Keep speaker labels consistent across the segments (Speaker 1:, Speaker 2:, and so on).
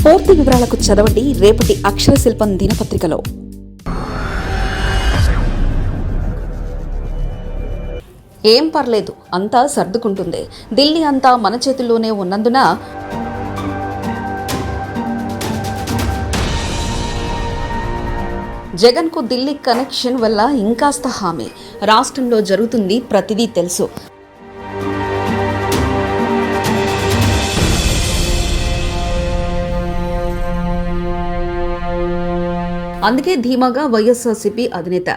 Speaker 1: పూర్తి వివరాలకు చదవండి రేపటి అక్షర శిల్పం దినపత్రికలో. ఏం పర్లేదు, అంతా సర్దుకుంటుంది. ఢిల్లీ అంతా మన చేతుల్లోనే ఉన్నందున జగన్కు ఢిల్లీ కనెక్షన్ వల్ల ఇంకాస్త హామీ. రాష్ట్రంలో జరుగుతుంది ప్రతిదీ తెలుసు. అందుకే ధీమాగా వైఎస్ఆర్సీపీ అధినేత,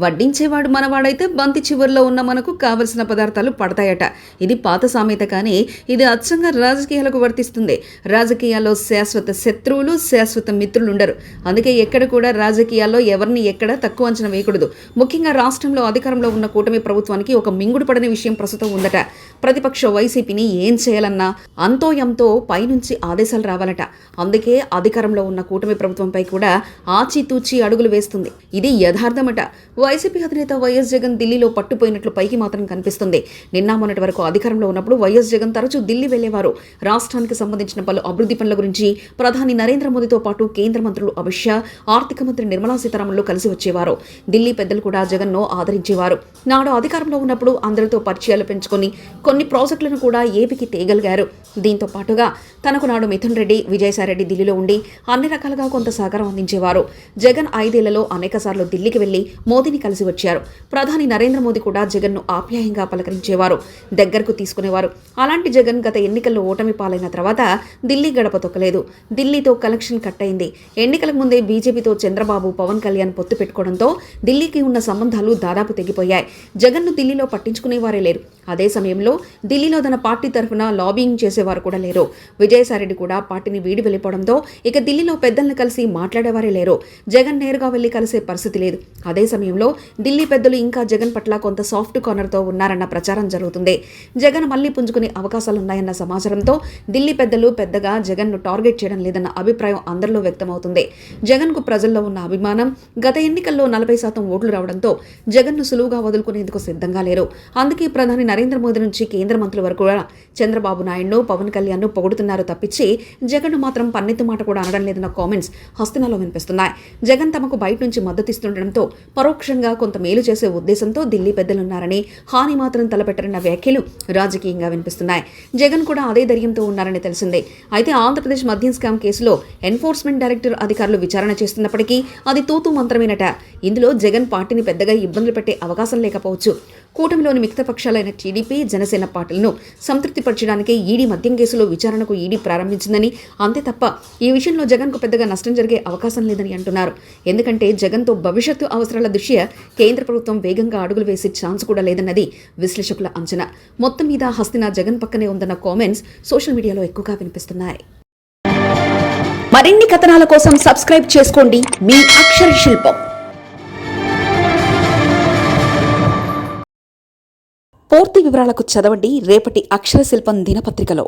Speaker 1: వడ్డించేవాడు మనవాడైతే బంతి చివరిలో ఉన్న మనకు కావలసిన పదార్థాలు పడతాయట. ఇది పాత సామెత, కానీ ఇది అచ్చంగా రాజకీయాలకు వర్తిస్తుంది. రాజకీయాల్లో శాశ్వత శత్రువులు, శాశ్వత మిత్రులుండరు. అందుకే ఎక్కడ కూడా రాజకీయాల్లో ఎవరిని ఎక్కడ తక్కువ అంచనా వేయకూడదు. ముఖ్యంగా రాష్ట్రంలో అధికారంలో ఉన్న కూటమి ప్రభుత్వానికి ఒక మింగుడు పడని విషయం ప్రస్తుతం ఉందట. ప్రతిపక్ష వైసీపీని ఏం చేయాలన్నా అంతో ఎంతో పైనుంచి ఆదేశాలు రావాలట. అందుకే అధికారంలో ఉన్న కూటమి ప్రభుత్వంపై కూడా ఆచితూచి అడుగులు వేస్తుంది. ఇది యథార్థమట. వైసీపీ అధినేత వైఎస్ జగన్ ఢిల్లీలో పట్టుపోయినట్లు పైకి మాత్రం కనిపిస్తుంది. నిన్న మొన్నటి వరకు అధికారంలో ఉన్నప్పుడు వైఎస్ జగన్ తరచూ ఢిల్లీ వెళ్లేవారు. రాష్ట్రానికి సంబంధించిన పలు అభివృద్ధి పనుల గురించి ప్రధాని నరేంద్ర మోదీతో పాటు కేంద్ర మంత్రులు అమిత్ షా, ఆర్థిక మంత్రి నిర్మలా సీతారామన్లు కలిసి వచ్చేవారు. ఢిల్లీ పెద్దలు కూడా జగన్ను ఆదరించేవారు. నాడు అధికారంలో ఉన్నప్పుడు అందరితో పరిచయాలు పెంచుకొని కొన్ని ప్రాజెక్టులను కూడా ఏపీకి తేగలిగారు. దీంతో పాటుగా తనకు నాడు మిథున్ రెడ్డి, విజయసాయిరెడ్డి ఢిల్లీలో ఉండి అన్ని రకాలుగా కొంత సహకారం అందించేవారు. జగన్ 5 ఏళ్లలో అనేక సార్లు ఢిల్లీకి వెళ్లి మోదీని కలిసి వచ్చారు. ప్రధాని నరేంద్ర మోదీ కూడా జగన్ను ఆప్యాయంగా పలకరించేవారు, దగ్గరకు తీసుకునేవారు. అలాంటి జగన్ గత ఎన్నికల్లో ఓటమి పాలైన తర్వాత ఢిల్లీ గడప తొక్కలేదు. ఢిల్లీతో కనెక్షన్ కట్ అయింది. ఎన్నికలకు ముందే బీజేపీతో చంద్రబాబు, పవన్ కళ్యాణ్ పొత్తు పెట్టుకోవడంతో ఢిల్లీకి ఉన్న సంబంధాలు దాదాపు తెగిపోయాయి. జగన్ను ఢిల్లీలో పట్టించుకునేవారే లేరు. అదే సమయంలో ఢిల్లీలో తన పార్టీ తరఫున లాబింగ్ చేసేవారు కూడా లేరు. విజయసాయిరెడ్డి కూడా పార్టీని వీడి వెళ్ళిపోవడంతో ఇక ఢిల్లీలో పెద్దలను కలిసి మాట్లాడేవారే లేరు. జగన్ నేరుగా వెళ్లి కలిసే పరిస్థితి లేదు. అదే సమయంలో ఢిల్లీ పెద్దలు ఇంకా జగన్ పట్ల కొంత సాఫ్ట్ కార్నర్తో ఉన్నారన్న ప్రచారం జరుగుతుంది. జగన్ మళ్లీ పుంజుకునే అవకాశాలున్నాయన్న సమాచారంతో ఢిల్లీ పెద్దలు పెద్దగా జగన్ను టార్గెట్ చేయడం లేదన్న అభిప్రాయం అందరిలో వ్యక్తమవుతుంది. జగన్కు ప్రజల్లో ఉన్న అభిమానం, గత ఎన్నికల్లో 40% ఓట్లు రావడంతో జగన్ను సులువుగా వదులుకునేందుకు సిద్ధంగా లేరు. అందుకే ప్రధాని నరేంద్ర మోదీ నుంచి కేంద్ర మంత్రుల వరకు కూడా చంద్రబాబు నాయుడును, పవన్ కళ్యాణ్ను పొగుడుతున్నారు తప్పించి జగన్ మాత్రం పన్నెత్తు మాట కూడా అనడం లేదన్న కామెంట్స్ హస్తినాలో వినిపిస్తున్నాయి. జగన్ తమకు బయట నుంచి మద్దతిస్తుండటంతో పరోక్షంగా కొంత మేలు చేసే ఉద్దేశంతో ఢిల్లీ పెద్దలున్నారని, హాని మాత్రం తలపెట్టరన్న వ్యాఖ్యలు రాజకీయంగా వినిపిస్తున్నాయి. జగన్ కూడా అదే ధైర్యంతో ఉన్నారని తెలిసిందే. అయితే ఆంధ్రప్రదేశ్ మద్యం స్కామ్ కేసులో ఎన్ఫోర్స్మెంట్ డైరెక్టర్ అధికారులు విచారణ చేస్తున్నప్పటికీ అది తూతూ మంత్రమేనట. ఇందులో జగన్ పార్టీని పెద్దగా ఇబ్బందులు పెట్టే అవకాశం లేకపోవచ్చు. కూటమిలోని మిగతా పక్షాలైన టీడీపీ, జనసేన పార్టీలను సంతృప్తిపరచడానికి ఈడీ మద్యం కేసులో విచారణకు ఈడీ ప్రారంభించిందని, అంతే తప్ప ఈ విషయంలో జగన్కు పెద్దగా నష్టం జరిగే అవకాశం లేదని అంటున్నారు. ఎందుకంటే జగన్తో భవిష్యత్తు అవసరాల దృష్ట్యా కేంద్ర ప్రభుత్వం వేగంగా అడుగులు వేసే ఛాన్స్ కూడా లేదన్నది విశ్లేషకుల అంచనా. మొత్తం మీద హస్తిన జగన్ పక్కనే ఉందన్న కామెంట్స్ సోషల్ మీడియాలో ఎక్కువగా వినిపిస్తున్నాయి. మరిన్ని కథనాల కోసం సబ్స్క్రైబ్ చేసుకోండి మీ అక్షర శిల్పం. పూర్తి వివరాలకు చదవండి రేపటి అక్షర శిల్పం దినపత్రికలో.